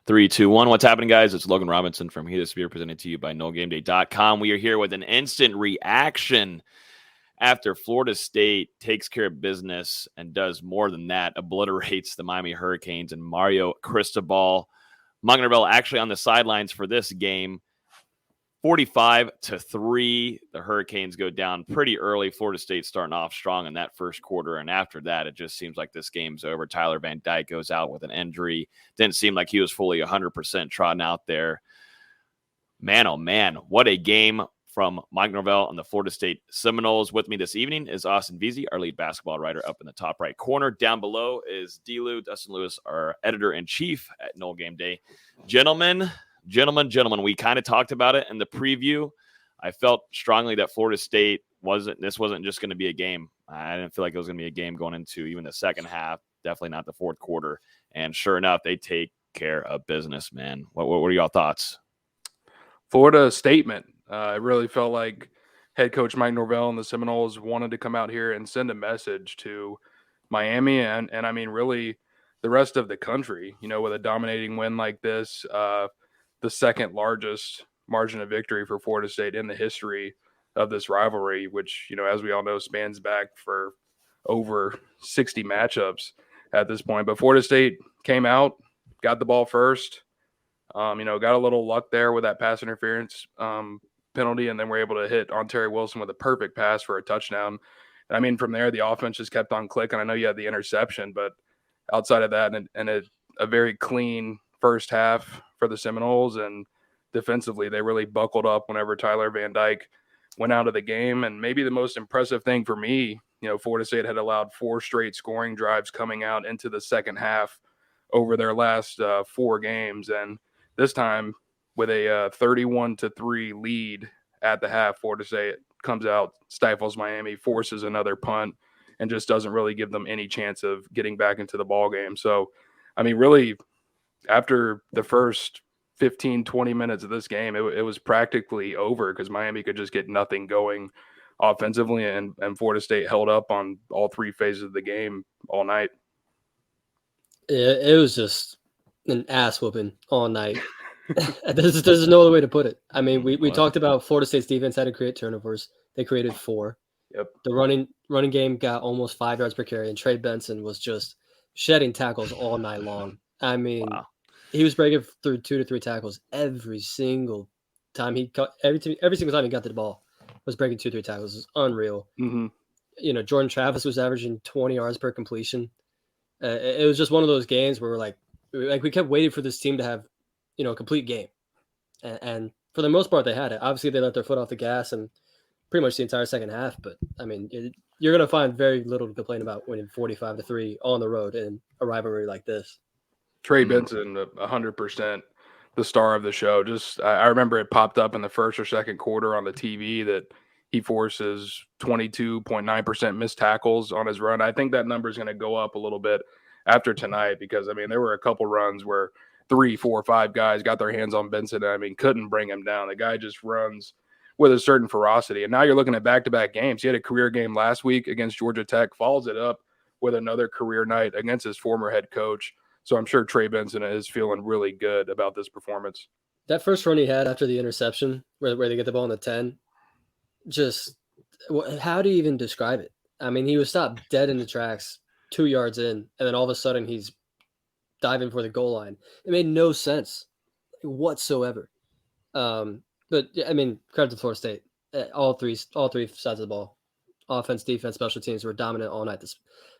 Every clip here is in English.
3, 2, 1. What's happening, guys? It's Logan Robinson from Here to Spear, presented to you by NoGameDay.com. We are here with an instant reaction after Florida State takes care of business and does more than that, obliterates the Miami Hurricanes and Mario Cristobal. Norvell actually on the sidelines for this game. 45-3. The Hurricanes go down pretty early. Florida State starting off strong in that first quarter. And after that, it just seems like this game's over. Tyler Van Dyke goes out with an injury. Didn't seem like he was fully 100% trotting out there. Man, oh man, what a game from Mike Norvell and the Florida State Seminoles. With me this evening is Austin Veazey, our lead basketball writer, up in the top right corner. Down below is Dustin Lewis, our editor-in-chief at Noel Game Day. Gentlemen, we kind of talked about it in the preview. I felt strongly that Florida State wasn't just going to be a game. I didn't feel like it was going to be a game going into even the second half, definitely not the fourth quarter. And sure enough, they take care of business, man. What are y'all thoughts? Florida statement. It really felt like head coach Mike Norvell and the Seminoles wanted to come out here and send a message to Miami and I mean, really the rest of the country, with a dominating win like this, the second largest margin of victory for Florida State in the history of this rivalry, which, as we all know, spans back for over 60 matchups at this point. But Florida State came out, got the ball first, got a little luck there with that pass interference penalty, and then we're able to hit on Terry Wilson with a perfect pass for a touchdown. And I mean, from there, the offense just kept on clicking. I know you had the interception, but outside of that, and a very clean first half for the Seminoles, and defensively they really buckled up whenever Tyler Van Dyke went out of the game. And maybe the most impressive thing for me, Florida State had allowed 4 straight scoring drives coming out into the second half over their last 4 games, and this time with a 31-3 lead at the half, Florida State comes out, stifles Miami, forces another punt, and just doesn't really give them any chance of getting back into the ball game. So I mean, really, after the first 15, 20 minutes of this game, it was practically over because Miami could just get nothing going offensively, and Florida State held up on all 3 phases of the game all night. It was just an ass whooping all night. There's no other way to put it. I mean, we talked about Florida State's defense had to create turnovers. They created 4. Yep. The running game got almost 5 yards per carry, and Trey Benson was just shedding tackles all night long. I mean, wow. He was breaking through 2 to 3 tackles every single time he cut. Every single time he got to the ball, was breaking 2 to 3 tackles. It was unreal. Mm-hmm. Jordan Travis was averaging 20 yards per completion. It was just one of those games where we kept waiting for this team to have, a complete game, and for the most part they had it. Obviously, they let their foot off the gas and pretty much the entire second half. But I mean, you're going to find very little to complain about winning 45-3 on the road in a rivalry like this. Trey Benson, 100% the star of the show. Just I remember it popped up in the first or second quarter on the TV that he forces 22.9% missed tackles on his run. I think that number is going to go up a little bit after tonight because, I mean, there were a couple runs where 3, 4, 5 guys got their hands on Benson and, I mean, couldn't bring him down. The guy just runs with a certain ferocity. And now you're looking at back-to-back games. He had a career game last week against Georgia Tech, follows it up with another career night against his former head coach. So I'm sure Trey Benson is feeling really good about this performance. That first run he had after the interception where they get the ball in the 10, just how do you even describe it? I mean, he was stopped dead in the tracks 2 yards in, and then all of a sudden he's diving for the goal line. It made no sense whatsoever. But I mean, credit to Florida State. All three sides of the ball, offense, defense, special teams were dominant all night.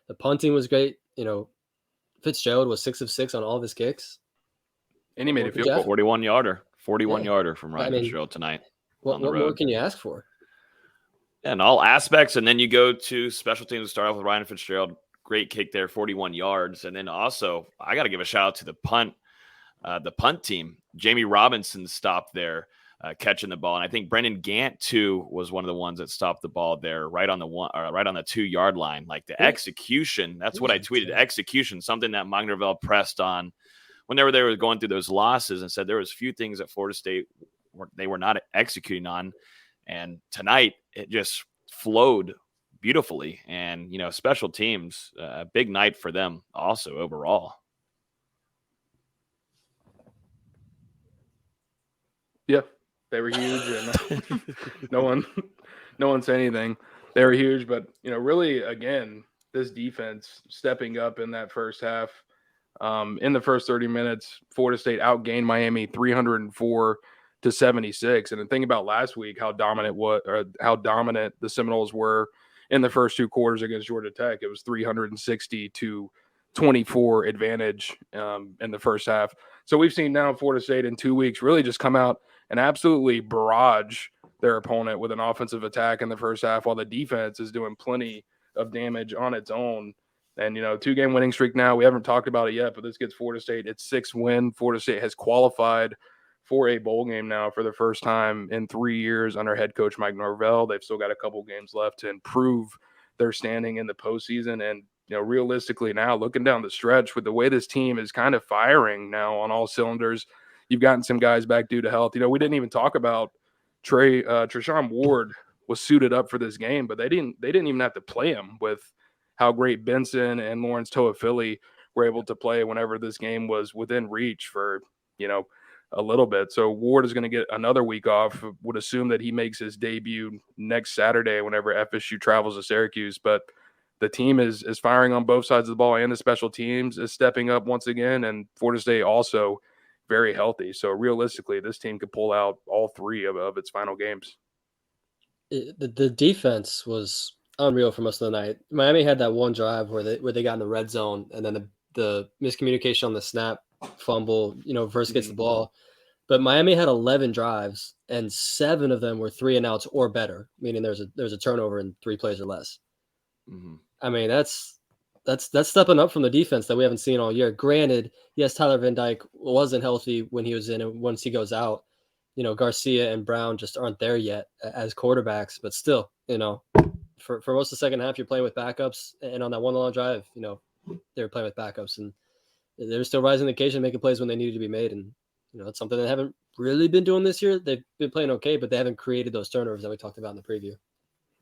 The punting was great. Fitzgerald was 6 of 6 on all of his kicks. And he made a field goal. 41-yarder from Ryan Fitzgerald tonight. What more can you ask for? Yeah, in all aspects. And then you go to special teams to start off with Ryan Fitzgerald. Great kick there, 41 yards. And then also, I got to give a shout out to the punt team. Jamie Robinson stopped there, catching the ball. And I think Brendan Gant, too, was one of the ones that stopped the ball there right on the 2-yard line. Like the execution, that's what I tweeted. Execution, something that Mike Norvell pressed on whenever they were going through those losses and said there was few things that Florida State they were not executing on. And tonight, it just flowed beautifully. And, special teams, a big night for them also overall. Yeah, they were huge, and no one said anything. They were huge, but really, again, this defense stepping up in that first half. In the first 30 minutes, Florida State outgained Miami 304-76. And the thing about last week, how dominant the Seminoles were in the first two quarters against Georgia Tech. It was 360-24 advantage in the first half. So we've seen now Florida State in 2 weeks really just come out and absolutely barrage their opponent with an offensive attack in the first half, while the defense is doing plenty of damage on its own. And, 2-game winning streak now. We haven't talked about it yet, but this gets Florida State its 6th win. Florida State has qualified for a bowl game now for the first time in 3 years under head coach Mike Norvell. They've still got a couple games left to improve their standing in the postseason. And, realistically now, looking down the stretch with the way this team is kind of firing now on all cylinders, you've gotten some guys back due to health. We didn't even talk about Treshaun Ward was suited up for this game, but they didn't even have to play him with how great Benson and Lawrence Toafili were able to play whenever this game was within reach for, a little bit. So Ward is going to get another week off. Would assume that he makes his debut next Saturday whenever FSU travels to Syracuse. But the team is firing on both sides of the ball, and the special teams is stepping up once again. And Florida State also very healthy. So realistically, this team could pull out all 3 of its final games. The defense was unreal for most of the night. Miami had that one drive where they got in the red zone, and then the miscommunication on the snap, fumble, Verse gets the ball. But Miami had 11 drives, and 7 of them were 3-and-outs or better, meaning there's a turnover in 3 plays or less. Mm-hmm. I mean, that's stepping up from the defense that we haven't seen all year. Granted, yes, Tyler Van Dyke wasn't healthy when he was in, and once he goes out, Garcia and Brown just aren't there yet as quarterbacks. But still, for most of the second half, you're playing with backups, and on that one long drive, they were playing with backups, and they're still rising the occasion, making plays when they needed to be made. And it's something they haven't really been doing this year. They've been playing okay, but they haven't created those turnovers that we talked about in the preview.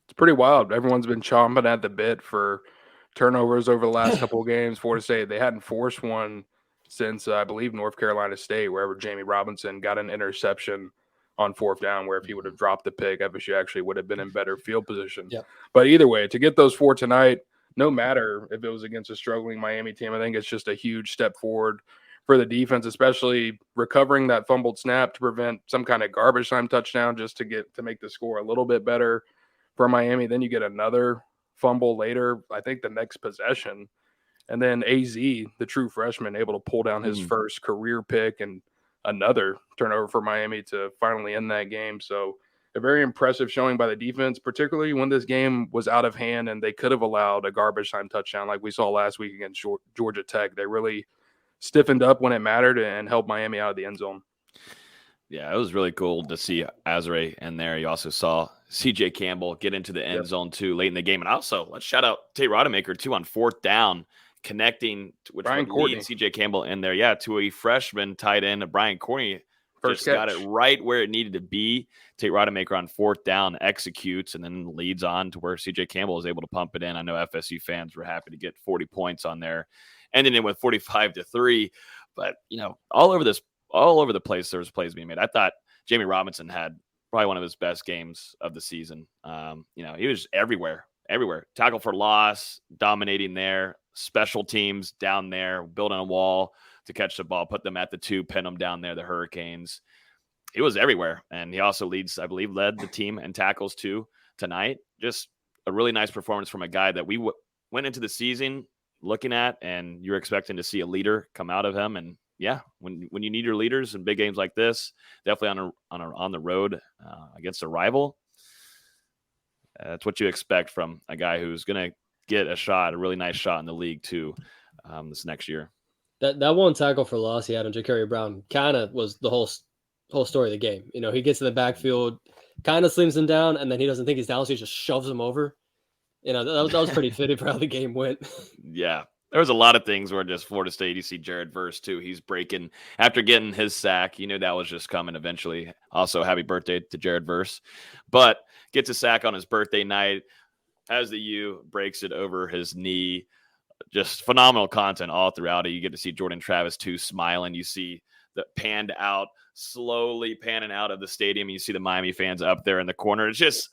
It's pretty wild. Everyone's been chomping at the bit for turnovers over the last couple of games. Florida State, they hadn't forced one since, I believe, North Carolina State, wherever Jamie Robinson got an interception on 4th down, where if he would have dropped the pick, FSU actually would have been in better field position. Yep. But either way, to get those 4 tonight, no matter if it was against a struggling Miami team, I think it's just a huge step forward for the defense, especially recovering that fumbled snap to prevent some kind of garbage time touchdown just to make the score a little bit better for Miami. Then you get another fumble later, I think the next possession. And then AZ, the true freshman, able to pull down his first career pick and another turnover for Miami to finally end that game. So a very impressive showing by the defense, particularly when this game was out of hand and they could have allowed a garbage time touchdown like we saw last week against Georgia Tech. They really stiffened up when it mattered and helped Miami out of the end zone. Yeah, it was really cool to see Azare in there. You also saw CJ Campbell get into the end zone too late in the game. And also, let's shout out Tate Rodemaker too on 4th down, connecting which Brian Courtney, CJ Campbell in there. Yeah, to a freshman tight end, Brian Courtney. First catch. Got it right where it needed to be. Tate Rodemaker on 4th down executes and then leads on to where CJ Campbell is able to pump it in. I know FSU fans were happy to get 40 points on there, ending it with 45-3. But all over the place, there was plays being made. I thought Jamie Robinson had probably one of his best games of the season. He was everywhere. Tackle for loss, dominating there. Special teams down there, building a wall to catch the ball, put them at the 2, pin them down there, the Hurricanes. He was everywhere. And he also led the team in tackles too tonight. Just a really nice performance from a guy that we went into the season looking at, and you're expecting to see a leader come out of him. And yeah, when you need your leaders in big games like this, definitely on the road against a rival, that's what you expect from a guy who's going to get a really nice shot in the league too this next year. That one tackle for loss he had on Ja'Carry Brown kind of was the whole story of the game. He gets in the backfield, kind of slings him down, and then he doesn't think he's down, so he just shoves him over. That was pretty fitting for how the game went. Yeah. There was a lot of things where just Florida State, you see Jared Verse too. He's breaking after getting his sack. You knew that was just coming eventually. Also, happy birthday to Jared Verse. But gets a sack on his birthday night, has the U, breaks it over his knee. Just phenomenal content all throughout it. You get to see Jordan Travis too smiling. You see panned out, slowly panning out of the stadium. You see the Miami fans up there in the corner. It's just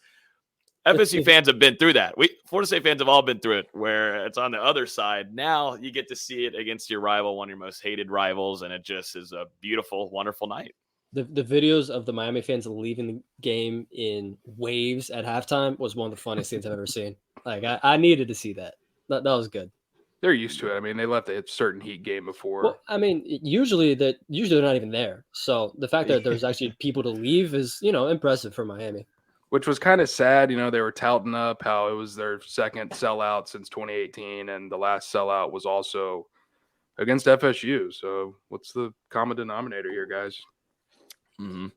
FSU fans have been through that. Florida State fans have all been through it, where it's on the other side. Now you get to see it against your rival, one of your most hated rivals, and it just is a beautiful, wonderful night. The videos of the Miami fans leaving the game in waves at halftime was one of the funniest things I've ever seen. Like I needed to see that. That was good. They're used to it. I mean, they left a certain heat game before. Well, I mean, usually they're not even there. So the fact that there's actually people to leave is, impressive for Miami. Which was kind of sad. They were touting up how it was their second sellout since 2018, and the last sellout was also against FSU. So what's the common denominator here, guys? Mm-hmm.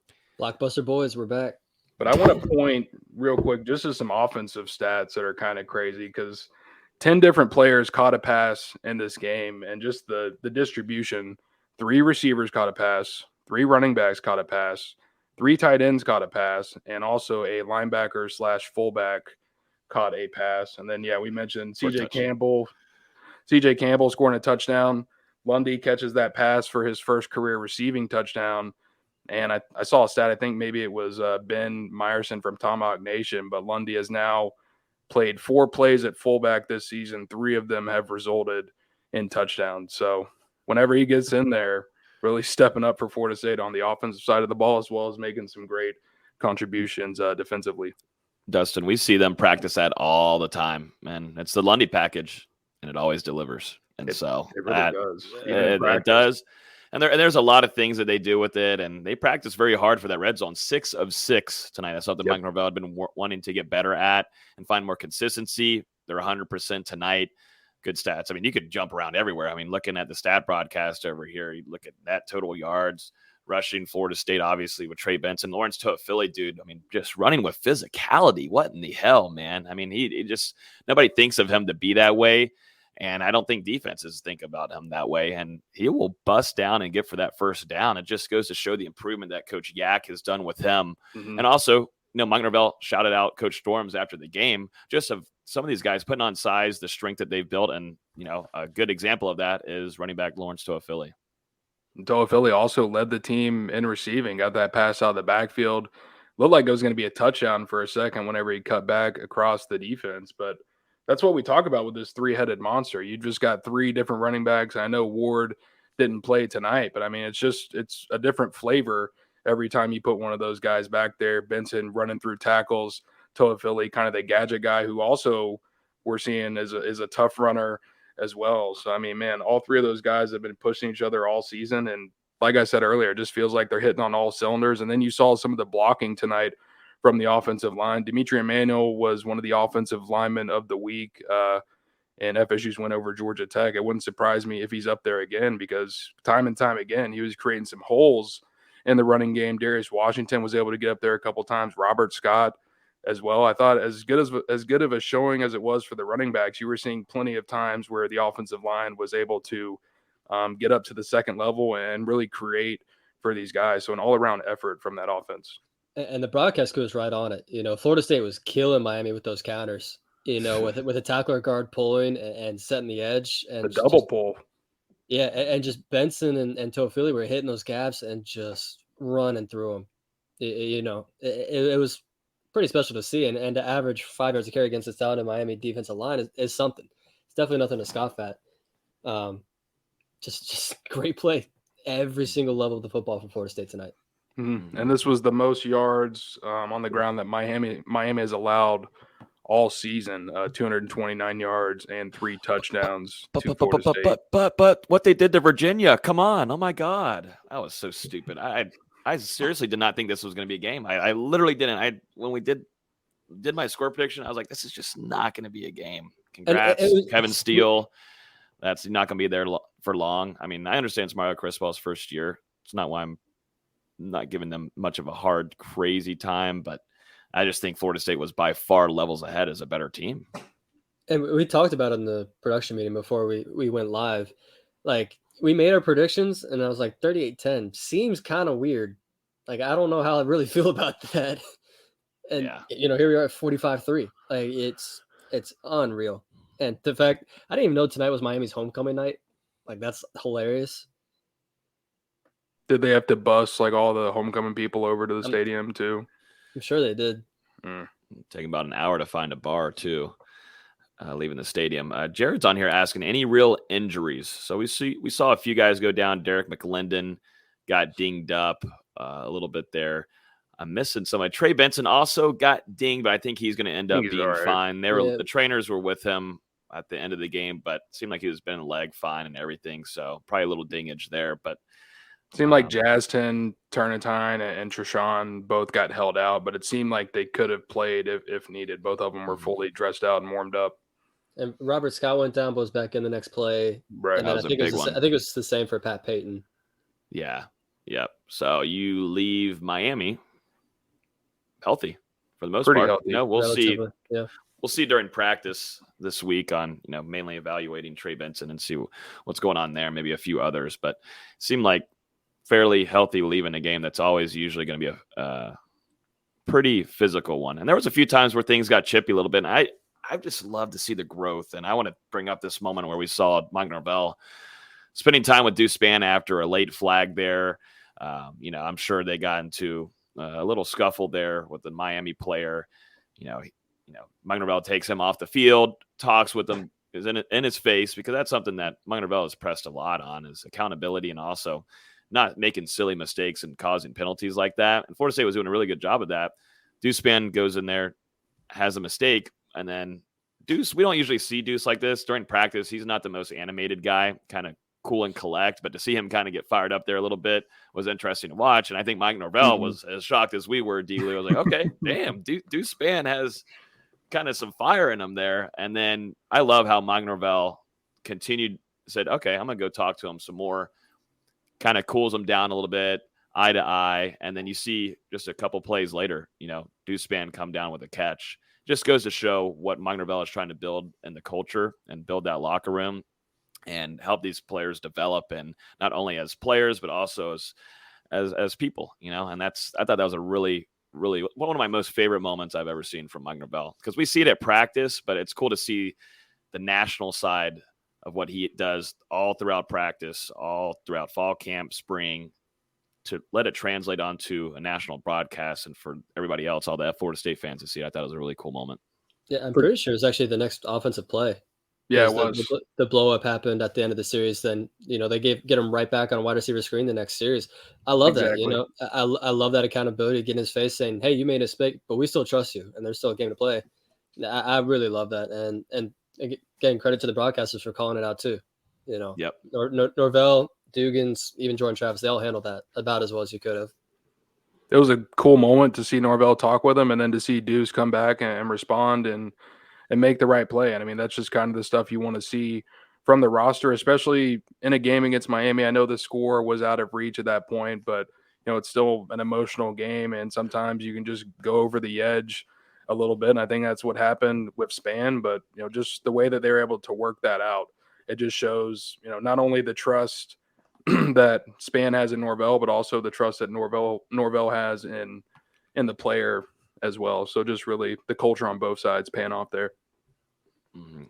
Blockbuster boys, we're back. But I want to point real quick just to some offensive stats that are kind of crazy, because 10 different players caught a pass in this game, and just the distribution. 3 receivers caught a pass, 3 running backs caught a pass, 3 tight ends caught a pass, and also a linebacker / fullback caught a pass. And then, we mentioned CJ Campbell scoring a touchdown. Lundy catches that pass for his first career receiving touchdown. And I saw a stat, I think maybe it was Ben Meyerson from Tomahawk Nation, but Lundy has now played 4 plays at fullback this season. 3 of them have resulted in touchdowns. So whenever he gets in there, really stepping up for Florida State on the offensive side of the ball, as well as making some great contributions defensively. Dustin, we see them practice that all the time, man. It's the Lundy package, and it always delivers. And it really does. It does. And there's a lot of things that they do with it, and they practice very hard for that red zone. 6 of 6 tonight. That's something Mike Norvell had been wanting to get better at and find more consistency. They're 100% tonight. Good stats. I mean, you could jump around everywhere. I mean, looking at the stat broadcast over here, you look at that total yards, rushing Florida State, obviously, with Trey Benson. Lawrence Toafili, dude, I mean, just running with physicality. What in the hell, man? I mean, he just – nobody thinks of him to be that way. And I don't think defenses think about him that way. And he will bust down and get for that first down. It just goes to show the improvement that Coach Yak has done with him. Mm-hmm. And also, Mike Norvell shouted out Coach Storms after the game, just of some of these guys putting on size, the strength that they've built. And, a good example of that is running back Lawrence Toafili. Toafili also led the team in receiving, got that pass out of the backfield. Looked like it was going to be a touchdown for a second whenever he cut back across the defense. But that's what we talk about with this 3-headed monster. You just got 3 different running backs. I know Ward didn't play tonight, but I mean, it's a different flavor every time you put one of those guys back there. Benson running through tackles, Toafili, kind of the gadget guy who also we're seeing is a tough runner as well. So, I mean, man, all 3 of those guys have been pushing each other all season. And like I said earlier, it just feels like they're hitting on all cylinders. And then you saw some of the blocking tonight from the offensive line. Dimitri Emmanuel was one of the offensive linemen of the week in FSU's win over Georgia Tech. It wouldn't surprise me if he's up there again, because time and time again, he was creating some holes in the running game. Darius Washington was able to get up there a couple times. Robert Scott as well. I thought as good of a showing as it was for the running backs, you were seeing plenty of times where the offensive line was able to get up to the second level and really create for these guys. So an all-around effort from that offense. And the broadcast goes right on it. Florida State was killing Miami with those counters, with a tackler guard pulling and setting the edge. And the double pull. Yeah, and just Benson and Toafili were hitting those gaps and just running through them. It was pretty special to see. And to average 5 yards a carry against the talented Miami defensive line is something. It's definitely nothing to scoff at. Just great play every single level of the football for Florida State tonight. Mm-hmm. And this was the most yards on the ground that Miami has allowed all season, 229 yards and 3 touchdowns to Florida State. But what they did to Virginia, come on. Oh, my God. That was so stupid. I seriously did not think this was going to be a game. I literally didn't. When we did my score prediction, I was like, this is just not going to be a game. Congrats, Kevin Steele. That's not going to be there for long. I mean, I understand it's Mario Cristobal's first year. It's not why I'm not giving them much of a hard, crazy time, but I just think Florida State was by far levels ahead as a better team. And we talked about it in the production meeting before we went live. Like, we made our predictions, and I was like, 38-10 seems kind of weird. Like, I don't know how I really feel about that. And, here we are at 45-3. Like, it's unreal. And the fact, I didn't even know tonight was Miami's homecoming night. Like, that's hilarious. Did they have to bus like all the homecoming people over to the stadium too? I'm sure they did. Taking about an hour to find a bar too. Leaving the stadium. Jared's on here asking any real injuries. So we saw a few guys go down. Derek McLendon got dinged up a little bit there. I'm missing somebody. Trey Benson also got dinged, but I think he's going to end up being fine. The trainers were with him at the end of the game, but it seemed like he was bending leg fine and everything. So probably a little dingage there, but seemed like Jaston, Turnitine, and Treshawn both got held out, but it seemed like they could have played if needed. Both of them were fully dressed out and warmed up. And Robert Scott went down, but was back in the next play. Right. And then I think it was the same for Pat Payton. Yeah. Yep. So you leave Miami healthy for the most part. Healthy. We'll see. Yeah. We'll see during practice this week on, mainly evaluating Trey Benson and see what's going on there, maybe a few others, but it seemed like fairly healthy leaving a game that's always usually going to be a pretty physical one. And there was a few times where things got chippy a little bit. And I just love to see the growth. And I want to bring up this moment where we saw Mike Norvell spending time with Deuce Spann after a late flag there. I'm sure they got into a little scuffle there with the Miami player. Mike Norvell takes him off the field, talks with him, is in his face, because that's something that Mike Norvell has pressed a lot on, is accountability and also not making silly mistakes and causing penalties like that. And Florida State was doing a really good job of that. Deuce Spann goes in there, has a mistake, and then Deuce, we don't usually see Deuce like this during practice. He's not the most animated guy, kind of cool and collect, but to see him kind of get fired up there a little bit was interesting to watch. And I think Mike Norvell was as shocked as we were. D-Lou was like, okay, damn, Deuce Spann has kind of some fire in him there. And then I love how Mike Norvell said, okay, I'm going to go talk to him some more, kind of cools him down a little bit, eye to eye. And then you see just a couple plays later, Deuce Spann come down with a catch. Just goes to show what Mike Norvell is trying to build in the culture and build that locker room and help these players develop, and not only as players, but also as people, and I thought that was a really, really one of my most favorite moments I've ever seen from Mike Norvell, because we see it at practice, but it's cool to see the national side of what he does all throughout practice, all throughout fall camp, spring, to let it translate onto a national broadcast and for everybody else, all the Florida State fans to see. I thought it was a really cool moment. Yeah, I'm pretty sure it's actually the next offensive play. Yeah, it was. The blow up happened at the end of the series. Then they get him right back on a wide receiver screen the next series. I love that. I love that accountability, getting in his face, saying, "Hey, you made a mistake, but we still trust you, and there's still a game to play." I really love that, and getting credit to the broadcasters for calling it out too. Yep. Norvell, Dugans, even Jordan Travis, they all handled that about as well as you could have. It was a cool moment to see Norvell talk with him, and then to see Deuce come back and respond and make the right play. And I mean, that's just kind of the stuff you want to see from the roster, especially in a game against Miami. I know the score was out of reach at that point, but it's still an emotional game, and sometimes you can just go over the edge a little bit. And I think that's what happened with Spann, but just the way that they were able to work that out, it just shows, not only the trust that Spann has in Norvell, but also the trust that Norvell has in the player as well. So just really the culture on both sides paying off there.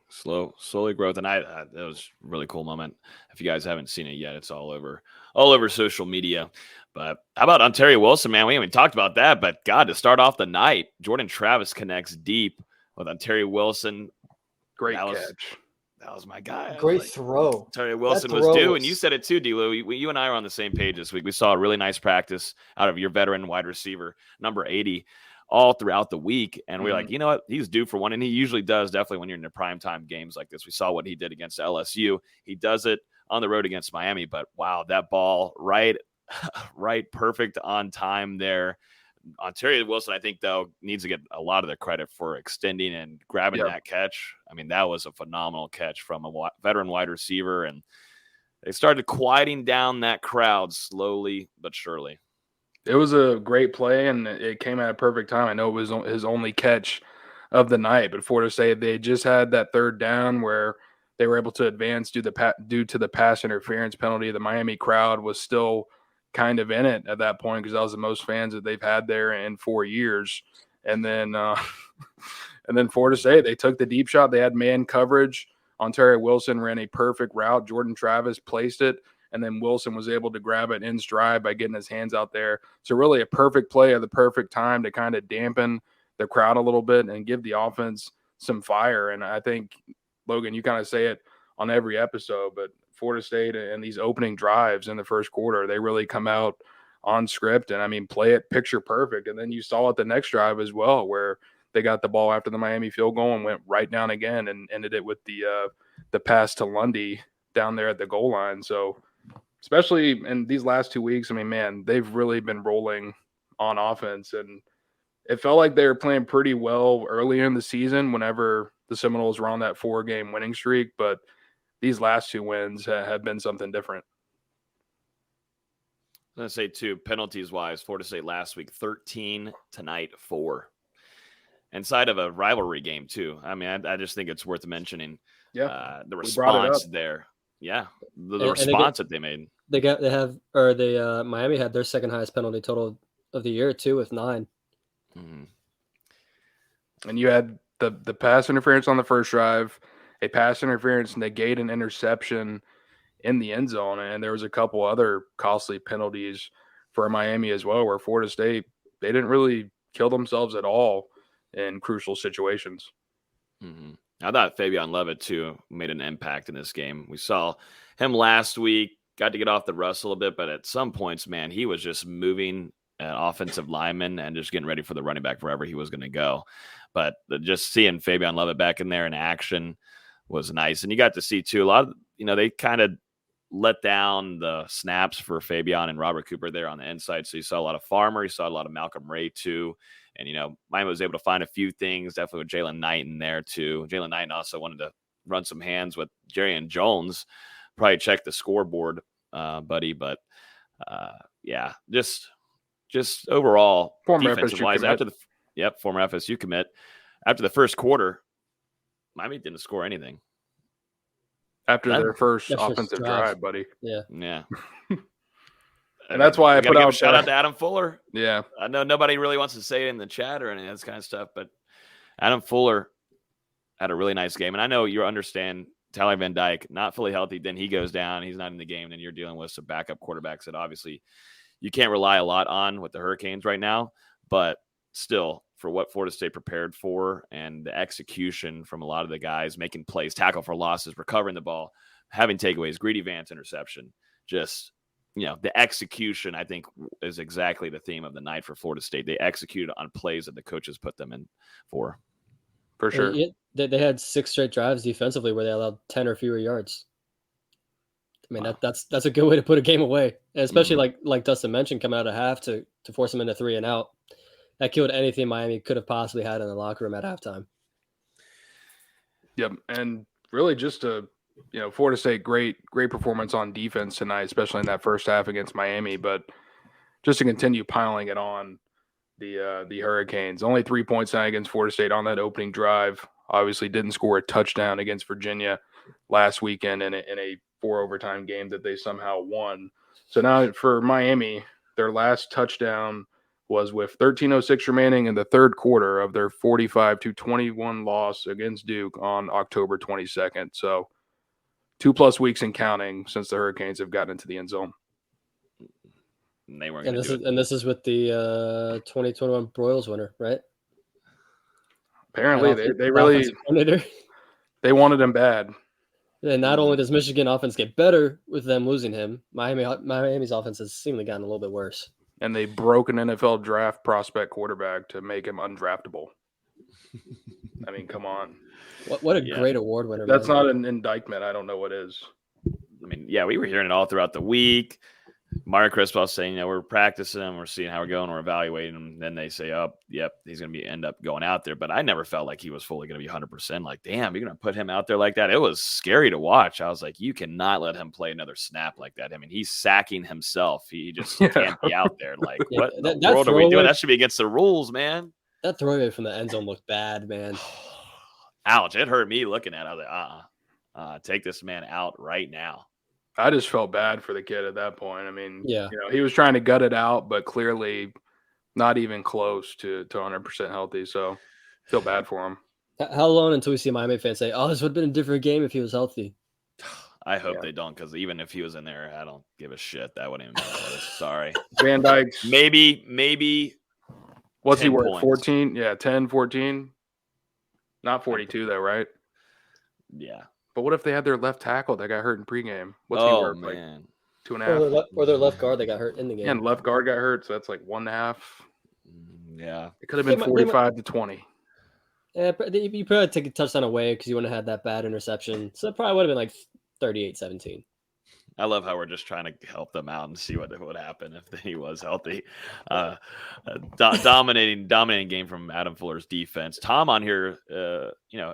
Slowly growth. And that was a really cool moment. If you guys haven't seen it yet, it's all over social media. But how about Ontario Wilson, man? We haven't talked about that, but God, to start off the night, Jordan Travis connects deep with Ontario Wilson. Great catch. That was my guy. Great throw. Ontario Wilson was due, and you said it too, D-Lou. You and I were on the same page this week. We saw a really nice practice out of your veteran wide receiver, number 80, all throughout the week. And we're like, you know what? He's due for one. And he usually does, definitely when you're in the primetime games like this. We saw what he did against LSU. He does it on the road against Miami. But, wow, that ball right, perfect on time there. Ontario Wilson, I think, though, needs to get a lot of the credit for extending and grabbing that catch. I mean, that was a phenomenal catch from a veteran wide receiver. And they started quieting down that crowd slowly but surely. It was a great play, and it came at a perfect time. I know it was his only catch of the night, but Florida State, they just had that third down where they were able to advance due to the pass interference penalty. The Miami crowd was still kind of in it at that point because that was the most fans that they've had there in 4 years. And then Florida State, they took the deep shot. They had man coverage. Ontario Wilson ran a perfect route. Jordan Travis placed it, and then Wilson was able to grab it in stride by getting his hands out there. So really a perfect play at the perfect time to kind of dampen the crowd a little bit and give the offense some fire. And I think, Logan, you kind of say it on every episode, but Florida State and these opening drives in the first quarter, they really come out on script and, I mean, play it picture perfect. And then you saw it the next drive as well, where they got the ball after the Miami field goal and went right down again and ended it with the pass to Lundy down there at the goal line. So especially in these last 2 weeks, I mean, man, they've really been rolling on offense. And it felt like they were playing pretty well earlier in the season whenever the Seminoles were on that 4-game winning streak. But these last 2 wins have been something different. I'm going to say, too, penalties-wise, Florida State last week, 13, tonight, 4. Inside of a rivalry game, too. I mean, I just think it's worth mentioning the response there. Yeah, the response that they made. Miami had their second highest penalty total of the year, too, with 9. Mm-hmm. And you had the pass interference on the first drive, a pass interference negate an interception in the end zone, and there was a couple other costly penalties for Miami as well, where Florida State, they didn't really kill themselves at all in crucial situations. Mm-hmm. I thought Fabian Levitt, too, made an impact in this game. We saw him last week, got to get off the rust a little bit, but at some points, man, he was just moving an offensive lineman and just getting ready for the running back wherever he was going to go. But just seeing Fabian Levitt back in there in action was nice. And you got to see, too, a lot of, they kind of let down the snaps for Fabian and Robert Cooper there on the inside. So you saw a lot of Farmer. You saw a lot of Malcolm Ray, too. And, Miami was able to find a few things, definitely with Jalen Knight in there, too. Jalen Knight also wanted to run some hands with Jerry and Jones. Probably check the scoreboard, buddy. But, yeah, just overall, defensive-wise, former FSU commit. After the first quarter, Miami didn't score anything. After their first offensive drive, buddy. Yeah. Yeah. And that's why I put out shout out to Adam Fuller. Yeah. I know nobody really wants to say it in the chat or any of that kind of stuff, but Adam Fuller had a really nice game. And I know you understand Tyler Van Dyke, not fully healthy, then he goes down, he's not in the game, then you're dealing with some backup quarterbacks that obviously you can't rely a lot on with the Hurricanes right now. But still, for what Florida State prepared for and the execution from a lot of the guys making plays, tackle for losses, recovering the ball, having takeaways, Greedy Vance interception, just – the execution, I think, is exactly the theme of the night for Florida State. They executed on plays that the coaches put them in for. For sure. They had 6 straight drives defensively where they allowed 10 or fewer yards. I mean, wow. That's a good way to put a game away, and especially like Dustin mentioned, coming out of half to force them into 3 and out. That killed anything Miami could have possibly had in the locker room at halftime. Yep, and really just Florida State, great performance on defense tonight, especially in that first half against Miami. But just to continue piling it on the Hurricanes, only 3 points tonight against Florida State on that opening drive. Obviously, didn't score a touchdown against Virginia last weekend in a 4 overtime game that they somehow won. So now for Miami, their last touchdown was with 13:06 remaining in the third quarter of their 45-21 loss against Duke on October 22nd. So 2+ weeks and counting since the Hurricanes have gotten into the end zone. And they weren't going to do it. And this is with the 2021 Broyles winner, right? Apparently, they really they wanted him bad. And not only does Michigan offense get better with them losing him, Miami's offense has seemingly gotten a little bit worse. And they broke an NFL draft prospect quarterback to make him undraftable. I mean, come on. What a great award winner. That's not an indictment. I don't know what is. I mean, yeah, we were hearing it all throughout the week. Mario Crispell saying, we're practicing him, we're seeing how we're going, we're evaluating him. Then they say, oh, yep, he's going to end up going out there. But I never felt like he was fully going to be 100%. Like, damn, you're going to put him out there like that? It was scary to watch. I was like, you cannot let him play another snap like that. I mean, he's sacking himself. He just can't be out there. Like, what in the world are we doing? That should be against the rules, man. That throwaway from the end zone looked bad, man. Ouch. It hurt me looking at it. I was like, take this man out right now. I just felt bad for the kid at that point. I mean, he was trying to gut it out, but clearly not even close to 100% healthy. So feel bad for him. How long until we see Miami fans say, oh, this would have been a different game if he was healthy? I hope they don't, because even if he was in there, I don't give a shit. That wouldn't even matter. Sorry. Van Dyke's maybe. What's he worth? Points. 14? Yeah, 10, 14. Not 42 though, right? Yeah. But what if they had their left tackle that got hurt in pregame? What's he worth? Man. Like 2.5. Or their left guard that got hurt in the game. Yeah, and left guard got hurt, so that's like 1.5. Yeah. It could have been 45 to 20. Yeah, you probably take a touchdown away because you wouldn't have had that bad interception. So it probably would have been like 38-17. I love how we're just trying to help them out and see what would happen if he was healthy. Dominating game from Adam Fuller's defense. Tom on here,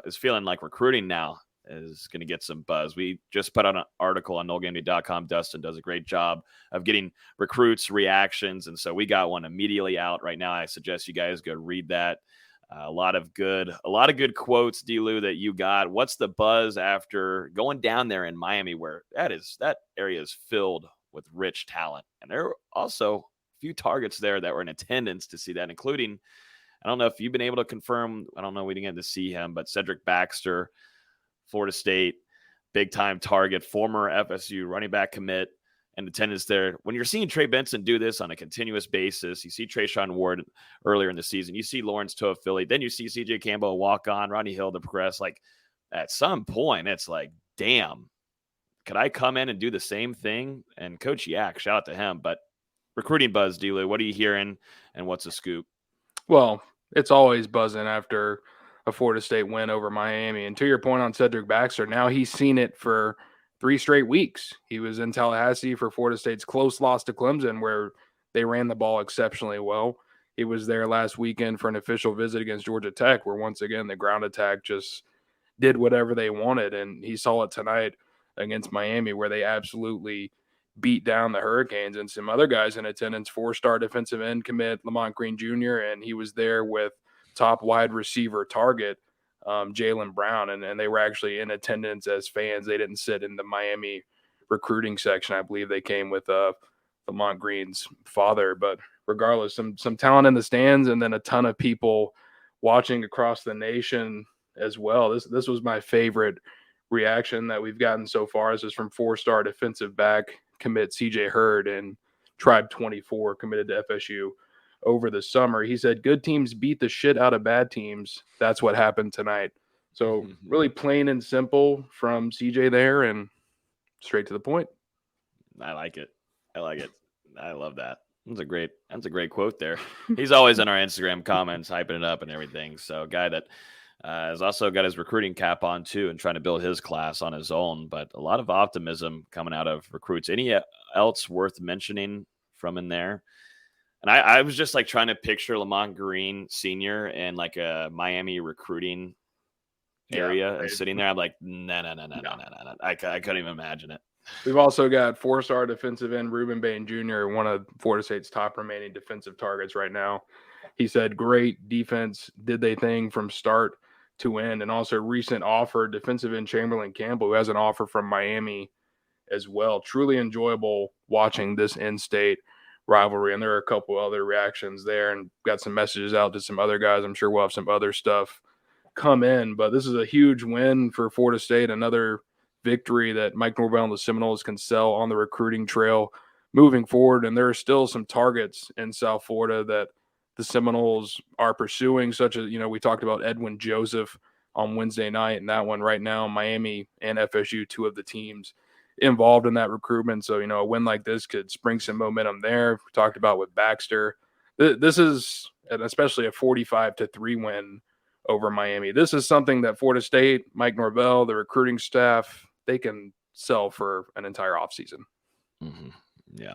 is feeling like recruiting now is going to get some buzz. We just put out an article on NoleGameDay.com. Dustin does a great job of getting recruits' reactions, and so we got one immediately out right now. I suggest you guys go read that. A lot of good quotes, D-Lou, that you got. What's the buzz after going down there in Miami, where that area is filled with rich talent, and there are also a few targets there that were in attendance to see that, including, I don't know if you've been able to confirm, I don't know, we didn't get to see him, but Cedric Baxter, Florida State, big time target, former FSU running back commit, and attendance there. When you're seeing Trey Benson do this on a continuous basis, you see Trayshawn Ward earlier in the season, you see Lawrence Toafili, then you see CJ Campbell walk on, Rodney Hill to progress. Like, at some point, it's like, damn, could I come in and do the same thing? And Coach Yak, shout out to him. But recruiting buzz, D-Lou, what are you hearing, and what's the scoop? Well, it's always buzzing after a Florida State win over Miami. And to your point on Cedric Baxter, now he's seen it for 3 straight weeks. He was in Tallahassee for Florida State's close loss to Clemson, where they ran the ball exceptionally well. He was there last weekend for an official visit against Georgia Tech, where once again the ground attack just did whatever they wanted. And he saw it tonight against Miami, where they absolutely beat down the Hurricanes. And some other guys in attendance, 4-star defensive end commit Lamont Green Jr., and he was there with top wide receiver target Jaylen Brown, and they were actually in attendance as fans. They didn't sit in the Miami recruiting section. I believe they came with Lamont Green's father. But regardless, some talent in the stands, and then a ton of people watching across the nation as well. This was my favorite reaction that we've gotten so far. This is from 4-star defensive back commit CJ Hurd and Tribe 24 committed to FSU over the summer. He said, good teams beat the shit out of bad teams. That's what happened tonight. So really plain and simple from CJ there, and straight to the point. I like it. I love that. That's a great quote there. He's always in our Instagram comments, hyping it up and everything. So a guy that has also got his recruiting cap on too, and trying to build his class on his own, but a lot of optimism coming out of recruits. Any else worth mentioning from in there? And I was just like trying to picture Lamont Green Sr. in like a Miami recruiting area and sitting there. I'm like, no. I couldn't even imagine it. We've also got 4-star defensive end Ruben Bain Jr., one of Florida State's top remaining defensive targets right now. He said, great defense, did they thing from start to end. And also recent offer, defensive end Chamberlain Campbell, who has an offer from Miami as well. Truly enjoyable watching this in-state rivalry, and there are a couple other reactions there, and got some messages out to some other guys. I'm sure we'll have some other stuff come in, but this is a huge win for Florida State, another victory that Mike Norvell and the Seminoles can sell on the recruiting trail moving forward. And there are still some targets in South Florida that the Seminoles are pursuing, such as, we talked about Edwin Joseph on Wednesday night, and that one right now, Miami and FSU, 2 of the teams involved in that recruitment. So, a win like this could spring some momentum there. We talked about with Baxter. This is, and especially a 45-3 win over Miami. This is something that Florida State, Mike Norvell, the recruiting staff, they can sell for an entire offseason. Mm-hmm. Yeah.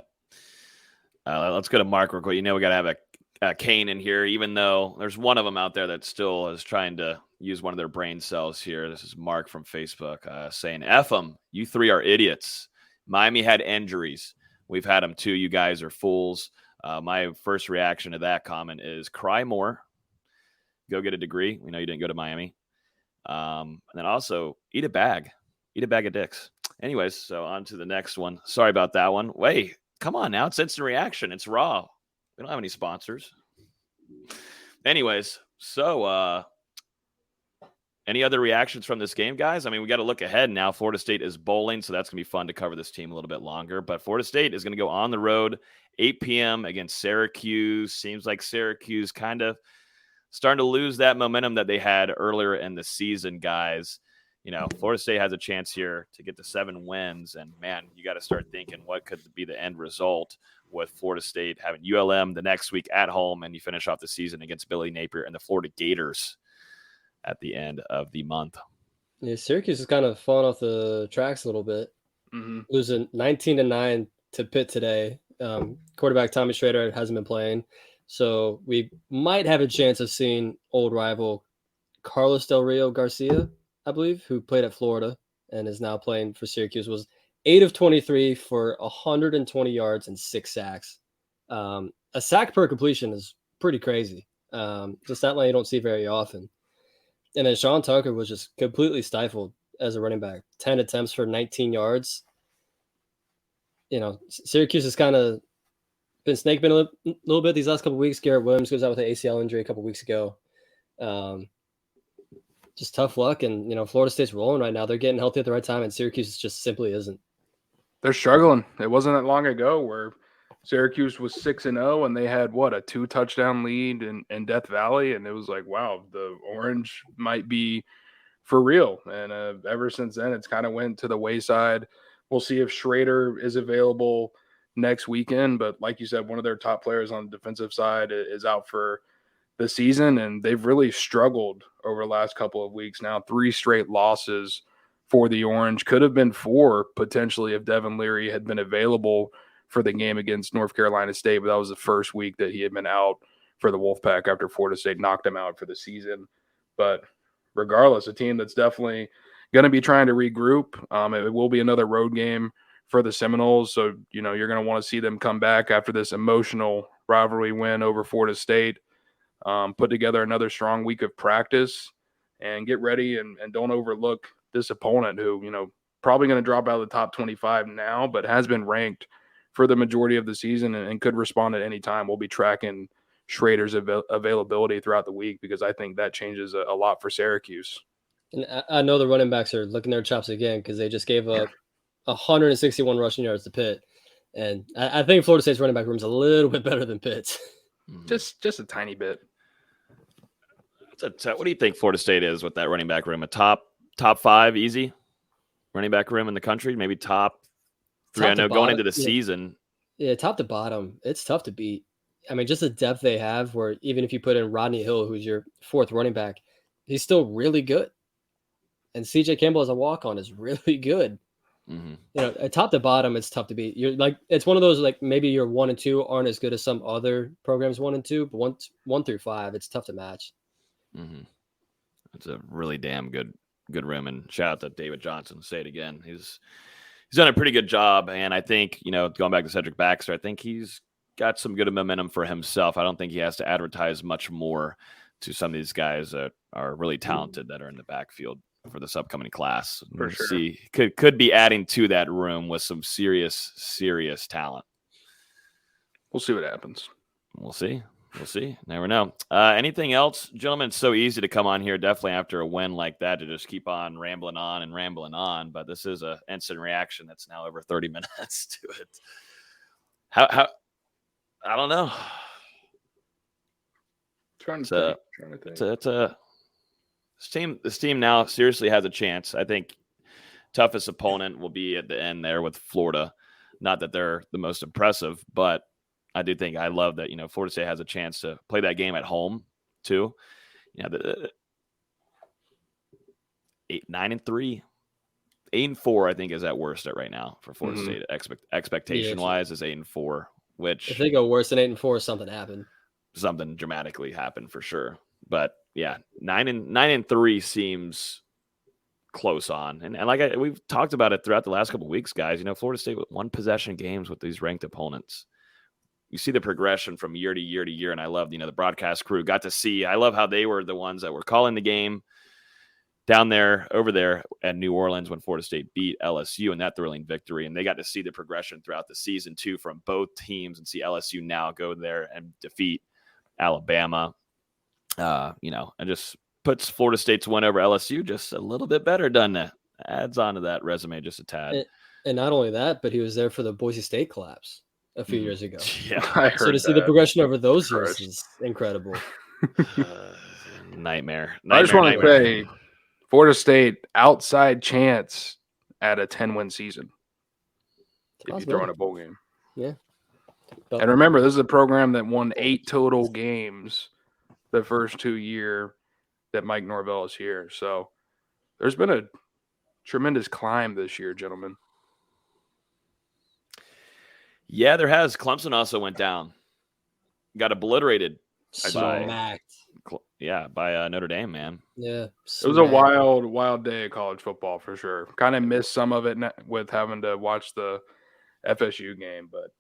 Let's go to Mark real quick. We got to have a Kane in here, even though there's one of them out there that still is trying to use one of their brain cells here. This is Mark from Facebook saying, F them. You 3 are idiots. Miami had injuries. We've had them too. You guys are fools. My first reaction to that comment is cry more. Go get a degree. We know you didn't go to Miami. And then also eat a bag. Eat a bag of dicks. Anyways, so on to the next one. Sorry about that one. Wait, come on now. It's instant reaction. It's raw. We don't have any sponsors. Anyways, so Any other reactions from this game, guys? I mean, we got to look ahead now. Florida State is bowling, so that's going to be fun to cover this team a little bit longer. But Florida State is going to go on the road, 8 p.m. against Syracuse. Seems like Syracuse kind of starting to lose that momentum that they had earlier in the season, guys. Florida State has a chance here to get to 7 wins. And, man, you got to start thinking what could be the end result with Florida State having ULM the next week at home, and you finish off the season against Billy Napier and the Florida Gators at the end of the month. Yeah, Syracuse is kind of falling off the tracks a little bit, losing 19-9 to Pitt today. Quarterback Tommy Schrader hasn't been playing, so we might have a chance of seeing old rival Carlos Del Rio Garcia, I believe, who played at Florida and is now playing for Syracuse, was 8 of 23 for 120 yards and 6 sacks. A sack per completion is pretty crazy. Just that line you don't see very often. And then Sean Tucker was just completely stifled as a running back. 10 attempts for 19 yards. Syracuse has kind of been snake bitten a little bit these last couple of weeks. Garrett Williams goes out with an ACL injury a couple of weeks ago. Just tough luck. And, Florida State's rolling right now. They're getting healthy at the right time, and Syracuse just simply isn't. They're struggling. It wasn't that long ago where Syracuse was 6-0 and they had a 2-touchdown lead in Death Valley, and it was like, wow, the Orange might be for real. And ever since then, it's kind of went to the wayside. We'll see if Schrader is available next weekend, but like you said, one of their top players on the defensive side is out for the season, and they've really struggled over the last couple of weeks now. 3 straight losses for the Orange. Could have been 4 potentially if Devin Leary had been available for the game against North Carolina State, but that was the first week that he had been out for the Wolfpack after Florida State knocked him out for the season. But regardless, a team that's definitely going to be trying to regroup. It will be another road game for the Seminoles, so you're going to want to see them come back after this emotional rivalry win over Florida State, put together another strong week of practice, and get ready and don't overlook this opponent who, probably going to drop out of the top 25 now, but has been ranked for the majority of the season and could respond at any time. We'll be tracking Schrader's availability throughout the week because I think that changes a lot for Syracuse. And I know the running backs are licking their chops again because they just gave up 161 rushing yards to Pitt. And I think Florida State's running back room is a little bit better than Pitt's. Just a tiny bit. What do you think Florida State is with that running back room? A top 5 easy running back room in the country? Maybe top 3. I know going into the season. Yeah, top to bottom, it's tough to beat. I mean, just the depth they have where even if you put in Rodney Hill, who's your 4th running back, he's still really good. And CJ Campbell as a walk-on is really good. Mm-hmm. Top to bottom, it's tough to beat. It's one of those, maybe your 1 and 2 aren't as good as some other programs 1 and 2, but 1 through 5, it's tough to match. Mm-hmm. It's a really damn good room. And shout out to David Johnson. Say it again. He's done a pretty good job. And I think, going back to Cedric Baxter, I think he's got some good momentum for himself. I don't think he has to advertise much more to some of these guys that are really talented that are in the backfield for this upcoming class. For sure. See, could be adding to that room with some serious talent. We'll see what happens. We'll see. Never know. Anything else, gentlemen? It's so easy to come on here, definitely after a win like that, to just keep on rambling on. But this is a instant reaction that's now over 30 minutes to it. How I don't know. Trying to think. This team now seriously has a chance. I think toughest opponent will be at the end there with Florida. Not that they're the most impressive, but I do think I love that, Florida State has a chance to play that game at home too. The 9-3, 8-4, I think is at worst at right now for Florida State. Expectation wise is 8-4, which if they go worse than 8-4, something dramatically happened for sure. But yeah, 9-3 seems close on. And we've talked about it throughout the last couple of weeks, guys, Florida State with 1 possession games with these ranked opponents. You see the progression from year to year to year. And I love, the broadcast crew got to see, I love how they were the ones that were calling the game over there at New Orleans when Florida State beat LSU in that thrilling victory. And they got to see the progression throughout the season too, from both teams, and see LSU now go there and defeat Alabama, and just puts Florida State's win over LSU just a little bit better, doesn't it? Adds on to that resume just a tad. And not only that, but he was there for the Boise State collapse a few years ago. Yeah, I heard So to see the progression over those years is incredible. Nightmare. I just want to say, Florida State outside chance at a 10-win season if you throw in a bowl game. Yeah. And remember, this is a program that won 8 total games the first 2 years that Mike Norvell is here. So there's been a tremendous climb this year, gentlemen. Yeah, there has. Clemson also went down. Got obliterated. Smacked. By Notre Dame, man. Yeah. It was a wild day of college football for sure. Kind of missed some of it with having to watch the FSU game, but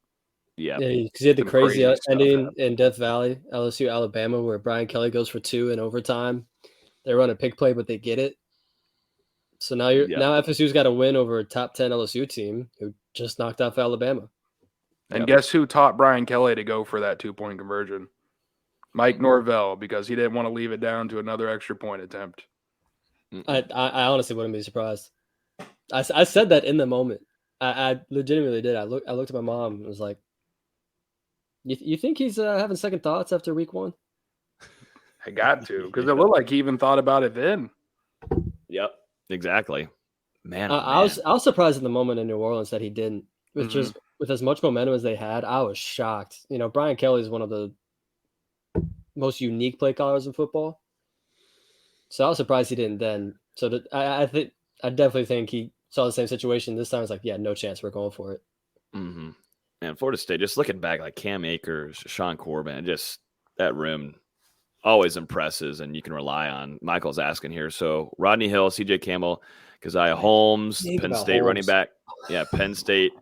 yeah, because you had the crazy ending in Death Valley, LSU, Alabama, where Brian Kelly goes for 2 in overtime. They run a pick play, but they get it. So now now FSU's got to win over a top 10 LSU team who just knocked off Alabama. And guess who taught Brian Kelly to go for that 2-point conversion? Mike Norvell, because he didn't want to leave it down to another extra point attempt. I honestly wouldn't be surprised. I said that in the moment. I legitimately did. I looked at my mom and was like, "You think he's having second thoughts after week 1?" I got to, because it looked like he even thought about it then. Yep, exactly. Man, I was surprised in the moment in New Orleans that he didn't. With as much momentum as they had, I was shocked. Brian Kelly is one of the most unique play callers in football. So I was surprised he didn't then. So I definitely think he saw the same situation this time. It's like, yeah, no chance, we're going for it. Mm-hmm. And Florida State, just looking back, like Cam Akers, Sean Corbin, just that room always impresses, and you can rely on. Michael's asking here. So Rodney Hill, CJ Campbell, Keziah Holmes, Penn State running back. Yeah, Penn State.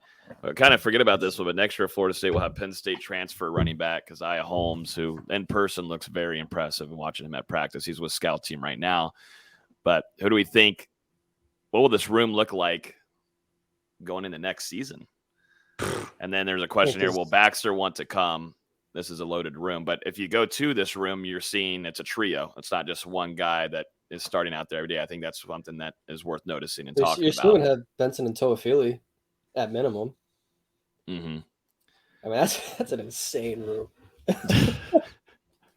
I kind of forget about this one, but next year Florida State will have Penn State transfer running back Keziah Holmes, who in person looks very impressive. And watching him at practice, he's with scout team right now. But who do we think? What will this room look like going into next season? And then there's a question here: will Baxter want to come? This is a loaded room, but if you go to this room, you're seeing it's a trio. It's not just one guy that is starting out there every day. I think that's something that is worth noticing and talking about. You're still going to have Benson and Toafili at minimum. Mm-hmm. I mean, that's an insane room.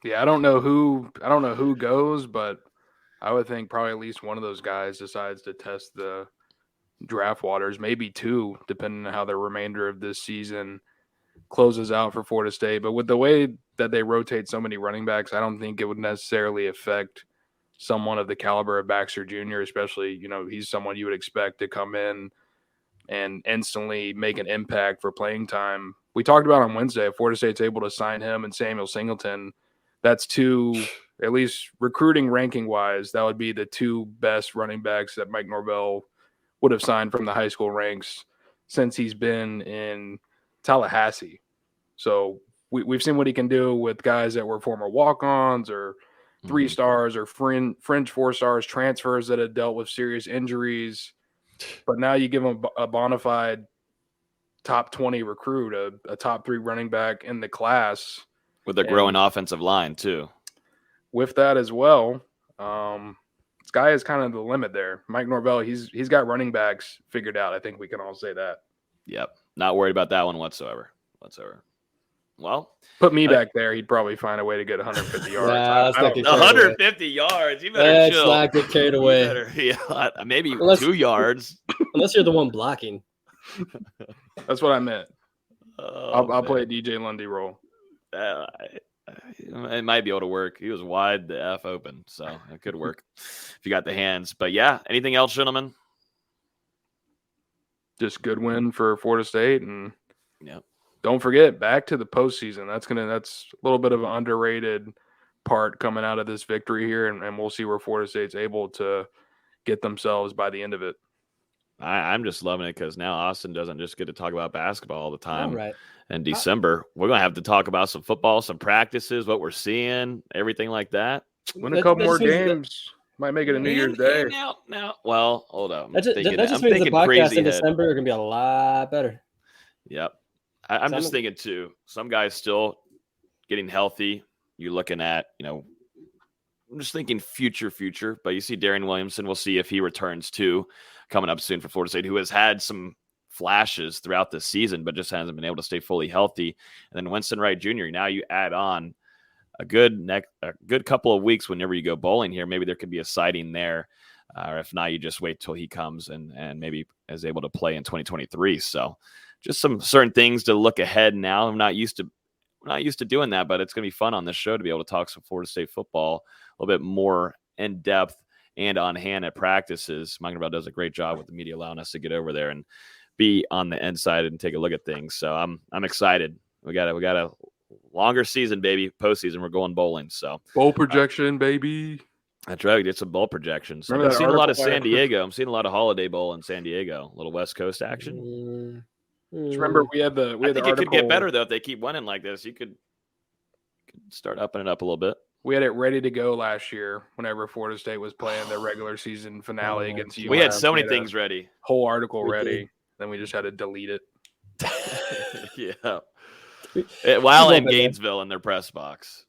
Yeah, I don't know who goes, but I would think probably at least one of those guys decides to test the draft waters, maybe 2, depending on how the remainder of this season closes out for Florida State. But with the way that they rotate so many running backs, I don't think it would necessarily affect someone of the caliber of Baxter Jr., especially, he's someone you would expect to come in and instantly make an impact for playing time. We talked about on Wednesday, if Florida State's able to sign him and Samuel Singleton, that's 2, at least recruiting ranking wise, that would be the 2 best running backs that Mike Norvell would have signed from the high school ranks since he's been in Tallahassee. So we've seen what he can do with guys that were former walk-ons or 3-stars or fringe 4-stars, transfers that had dealt with serious injuries. But now you give him a bona fide top 20 recruit, a top 3 running back in the class. With a growing offensive line, too. With that as well, this guy is kind of the limit there. Mike Norvell, he's got running backs figured out. I think we can all say that. Yep. Not worried about that one whatsoever. Well, put me back there. He'd probably find a way to get 150 yards. 150 yards. You better chill. Not get carried away. Maybe 2 yards. Unless you're the one blocking. That's what I meant. I'll play a DJ Lundy role. It might be able to work. He was wide the F open, so it could work if you got the hands. But yeah, anything else, gentlemen? Just good win for Florida State, and yeah, don't forget back to the postseason. That's a little bit of an underrated part coming out of this victory here, and we'll see where Florida State's able to get themselves by the end of it. I'm just loving it because now Austin doesn't just get to talk about basketball all the time. Right. In December, we're going to have to talk about some football, some practices, what we're seeing, everything like that. Win a couple more games. Might make it a New Year's Day. Now, well, hold on. That just means the podcast in December are going to be a lot better. Yep. I'm just thinking, too, some guys still getting healthy. You're looking at, I'm just thinking future, but you see Darian Williamson. We'll see if he returns too, coming up soon for Florida State, who has had some flashes throughout the season, but just hasn't been able to stay fully healthy. And then Winston Wright Jr., now you add on a good couple of weeks whenever you go bowling here. Maybe there could be a sighting there. Or if not, you just wait till he comes and maybe is able to play in 2023. So just some certain things to look ahead now. We're not used to doing that, but it's going to be fun on this show to be able to talk some Florida State football a little bit more in depth and on hand at practices. Mike Norvell does a great job with the media, allowing us to get over there and be on the inside and take a look at things. So I'm excited. We got a longer season, baby. Postseason, we're going bowling. So bowl projection, baby. That's right. We did some bowl projections. So I'm seeing a lot of San Diego. I'm seeing a lot of Holiday Bowl in San Diego. A little West Coast action. Just remember, we had the I think article. It could get better though if they keep winning like this. You could start upping it up a little bit. We had it ready to go last year whenever Florida State was playing their regular season finale against UM. We had so many things ready. Whole article ready. Then we just had to delete it. Yeah. While in Gainesville in their press box.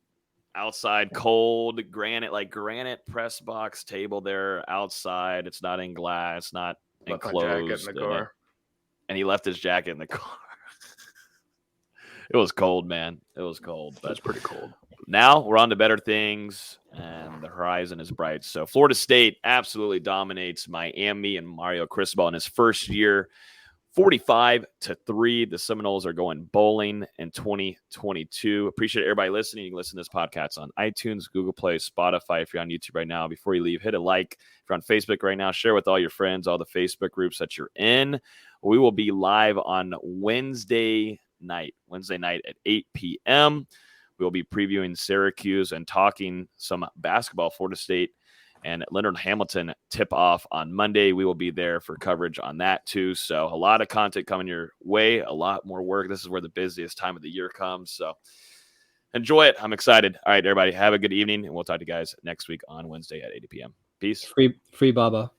Outside, cold, granite press box table there outside. It's not in glass, not enclosed. In the car. And he left his jacket in the car. It was cold, man. It was cold. That's pretty cold. Now we're on to better things, and the horizon is bright. So Florida State absolutely dominates Miami and Mario Cristobal in his first year, 45-3. The Seminoles are going bowling in 2022. Appreciate everybody listening. You can listen to this podcast on iTunes, Google Play, Spotify. If you're on YouTube right now, before you leave, hit a like. If you're on Facebook right now, share with all your friends, all the Facebook groups that you're in. We will be live on Wednesday night at 8 p.m. We'll be previewing Syracuse and talking some basketball. Florida State and Leonard Hamilton tip off on Monday. We will be there for coverage on that too. So a lot of content coming your way, a lot more work. This is where the busiest time of the year comes. So enjoy it. I'm excited. All right, everybody, have a good evening, and we'll talk to you guys next week on Wednesday at 8 p.m. Peace. Free Baba.